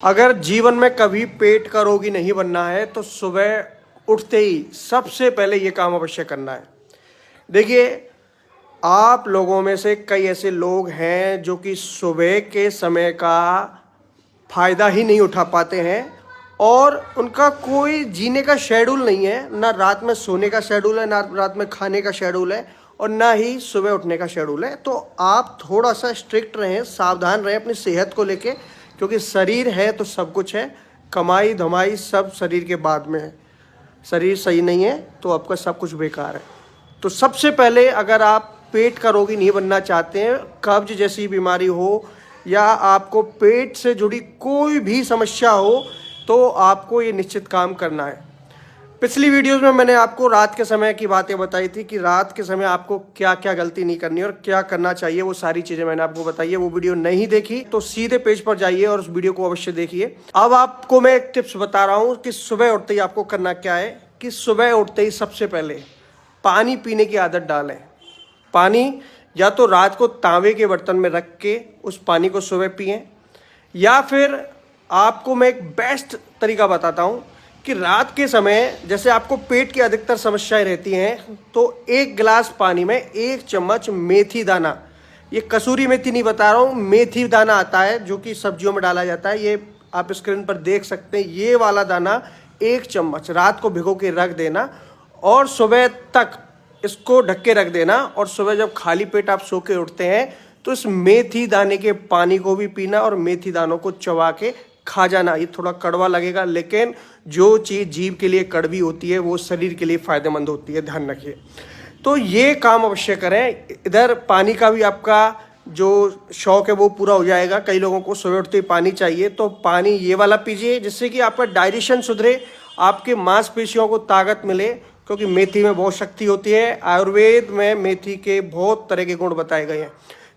अगर जीवन में कभी पेट का रोगी नहीं बनना है तो सुबह उठते ही सबसे पहले ये काम अवश्य करना है। देखिए, आप लोगों में से कई ऐसे लोग हैं जो कि सुबह के समय का फ़ायदा ही नहीं उठा पाते हैं और उनका कोई जीने का शेड्यूल नहीं है, ना रात में सोने का शेड्यूल है, ना रात में खाने का शेड्यूल है और ना ही सुबह उठने का शेड्यूल है। तो आप थोड़ा सा स्ट्रिक्ट रहें, सावधान रहें अपनी सेहत को लेके, क्योंकि शरीर है तो सब कुछ है। कमाई धमाई सब शरीर के बाद में है। शरीर सही नहीं है तो आपका सब कुछ बेकार है। तो सबसे पहले अगर आप पेट का रोगी नहीं बनना चाहते हैं, कब्ज जैसी बीमारी हो या आपको पेट से जुड़ी कोई भी समस्या हो, तो आपको ये निश्चित काम करना है। पिछली वीडियोस में मैंने आपको रात के समय की बातें बताई थी कि रात के समय आपको क्या क्या गलती नहीं करनी और क्या करना चाहिए, वो सारी चीज़ें मैंने आपको बताई है। वो वीडियो नहीं देखी तो सीधे पेज पर जाइए और उस वीडियो को अवश्य देखिए। अब आपको मैं एक टिप्स बता रहा हूँ कि सुबह उठते ही आपको करना क्या है कि सुबह उठते ही सबसे पहले पानी पीने की आदत डालें। पानी या तो रात को तांबे के बर्तन में रख के उस पानी को सुबह पिएं, या फिर आपको मैं एक बेस्ट तरीका बताता हूँ कि रात के समय जैसे आपको पेट की अधिकतर समस्याएं रहती हैं, तो एक गिलास पानी में 1 चम्मच मेथी दाना, ये कसूरी मेथी नहीं बता रहा हूँ, मेथी दाना आता है जो कि सब्जियों में डाला जाता है, ये आप स्क्रीन पर देख सकते हैं। ये वाला दाना 1 चम्मच रात को भिगो के रख देना और सुबह तक इसको ढक के रख देना। और सुबह जब खाली पेट आप सो के उठते हैं तो इस मेथी दाने के पानी को भी पीना और मेथी दानों को चबा के खा जाना। ये थोड़ा कड़वा लगेगा, लेकिन जो चीज़ जीभ के लिए कड़वी होती है वो शरीर के लिए फ़ायदेमंद होती है, ध्यान रखिए। तो ये काम अवश्य करें। इधर पानी का भी आपका जो शौक है वो पूरा हो जाएगा। कई लोगों को सुबह उठते ही पानी चाहिए, तो पानी ये वाला पीजिए जिससे कि आपका डाइजेशन सुधरे, आपके मांसपेशियों को ताकत मिले, क्योंकि मेथी में बहुत शक्ति होती है। आयुर्वेद में मेथी के बहुत तरह के गुण बताए गए हैं।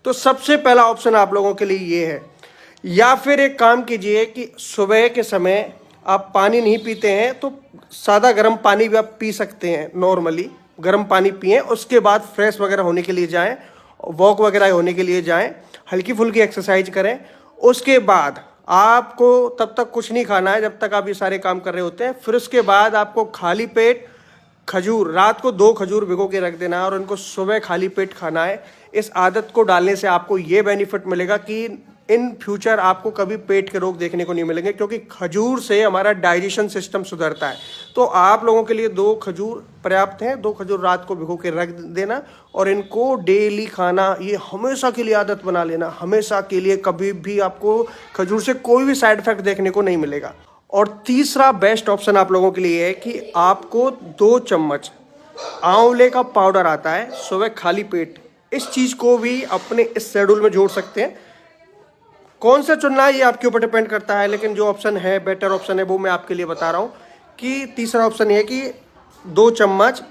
तो सबसे पहला ऑप्शन आप लोगों के लिए ये है। या फिर एक काम कीजिए कि सुबह के समय आप पानी नहीं पीते हैं तो सादा गर्म पानी भी आप पी सकते हैं। नॉर्मली गर्म पानी पिएं, उसके बाद फ्रेश वगैरह होने के लिए जाएं, वॉक वगैरह होने के लिए जाएं, हल्की फुल्की एक्सरसाइज करें। उसके बाद आपको तब तक कुछ नहीं खाना है जब तक आप ये सारे काम कर रहे होते हैं। फिर उसके बाद आपको खाली पेट खजूर, रात को 2 खजूर भिगो के रख देना है और उनको सुबह खाली पेट खाना है। इस आदत को डालने से आपको ये बेनिफिट मिलेगा कि इन फ्यूचर आपको कभी पेट के रोग देखने को नहीं मिलेंगे, क्योंकि खजूर से हमारा डाइजेशन सिस्टम सुधरता है। तो आप लोगों के लिए 2 खजूर पर्याप्त हैं। 2 खजूर रात को भिगो के रख देना और इनको डेली खाना, ये हमेशा के लिए आदत बना लेना, हमेशा के लिए। कभी भी आपको खजूर से कोई भी साइड इफेक्ट देखने को नहीं मिलेगा। और तीसरा बेस्ट ऑप्शन आप लोगों के लिए है कि आपको 2 चम्मच आंवले का पाउडर आता है सुबह खाली पेट, इस चीज़ को भी अपने इस शेड्यूल में जोड़ सकते हैं। कौन सा चुनना है ये आपके ऊपर डिपेंड करता है, लेकिन जो ऑप्शन है, बेटर ऑप्शन है, वो मैं आपके लिए बता रहा हूँ कि तीसरा ऑप्शन ये है कि 2 चम्मच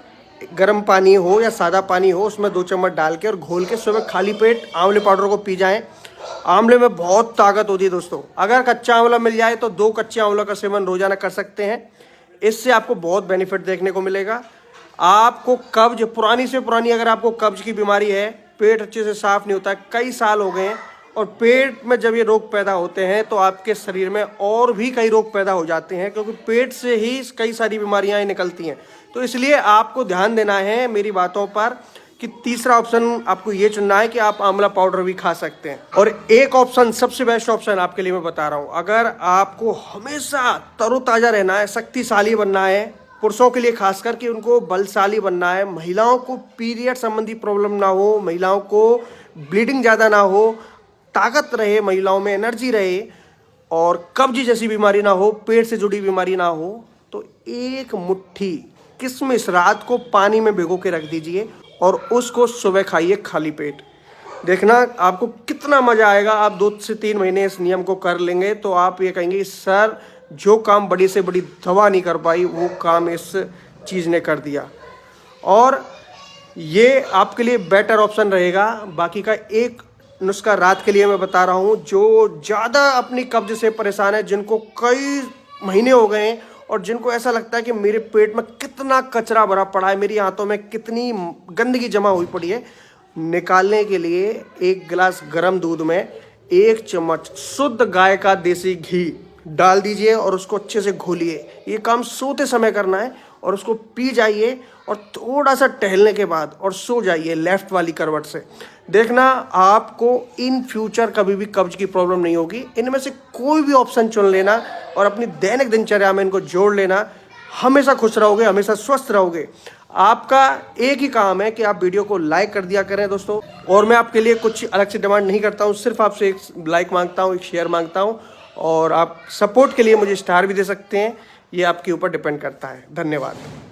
गर्म पानी हो या सादा पानी हो, उसमें 2 चम्मच डाल के और घोल के सुबह खाली पेट आंवले पाउडर को पी जाएं। आंवले में बहुत ताकत होती है दोस्तों। अगर कच्चा आंवला मिल जाए तो 2 कच्चे आंवला का सेवन रोजाना कर सकते हैं। इससे आपको बहुत बेनिफिट देखने को मिलेगा। आपको कब्ज, पुरानी से पुरानी अगर आपको कब्ज की बीमारी है, पेट अच्छे से साफ नहीं होता, कई साल हो गए हैं, और पेट में जब ये रोग पैदा होते हैं तो आपके शरीर में और भी कई रोग पैदा हो जाते हैं, क्योंकि पेट से ही कई सारी बीमारियां निकलती हैं। तो इसलिए आपको ध्यान देना है मेरी बातों पर कि तीसरा ऑप्शन आपको ये चुनना है कि आप आंवला पाउडर भी खा सकते हैं। और एक ऑप्शन, सबसे बेस्ट ऑप्शन आपके लिए मैं बता रहा हूँ, अगर आपको हमेशा तरोताज़ा रहना है, शक्तिशाली बनना है, पुरुषों के लिए खासकर कि उनको बलशाली बनना है, महिलाओं को पीरियड संबंधी प्रॉब्लम ना हो, महिलाओं को ब्लीडिंग ज़्यादा ना हो, ताकत रहे महिलाओं में, एनर्जी रहे और कब्ज जैसी बीमारी ना हो, पेट से जुड़ी बीमारी ना हो, तो 1 मुट्ठी किशमिश रात को पानी में भिगो के रख दीजिए और उसको सुबह खाइए खाली पेट। देखना आपको कितना मज़ा आएगा। आप 2 से 3 महीने इस नियम को कर लेंगे तो आप ये कहेंगे सर, जो काम बड़ी से बड़ी दवा नहीं कर पाई वो काम इस चीज़ ने कर दिया। और ये आपके लिए बेटर ऑप्शन रहेगा। बाकी का एक नुस्खा रात के लिए मैं बता रहा हूँ, जो ज़्यादा अपनी कब्ज से परेशान है, जिनको कई महीने हो गए हैं और जिनको ऐसा लगता है कि मेरे पेट में कितना कचरा भरा पड़ा है, मेरी हाथों में कितनी गंदगी जमा हुई पड़ी है, निकालने के लिए 1 गिलास गर्म दूध में 1 चम्मच शुद्ध गाय का देसी घी डाल दीजिए और उसको अच्छे से घोलिए। ये काम सोते समय करना है और उसको पी जाइए और थोड़ा सा टहलने के बाद और सो जाइए लेफ्ट वाली करवट से। देखना आपको इन फ्यूचर कभी भी कब्ज की प्रॉब्लम नहीं होगी। इनमें से कोई भी ऑप्शन चुन लेना और अपनी दैनिक दिनचर्या में इनको जोड़ लेना, हमेशा खुश रहोगे, हमेशा स्वस्थ रहोगे। आपका एक ही काम है कि आप वीडियो को लाइक कर दिया करें दोस्तों, और मैं आपके लिए कुछ अलग से डिमांड नहीं करता हूं, सिर्फ आपसे एक लाइक मांगता हूं, एक शेयर मांगता हूं, और आप सपोर्ट के लिए मुझे स्टार भी दे सकते हैं, ये आपके ऊपर डिपेंड करता है। धन्यवाद।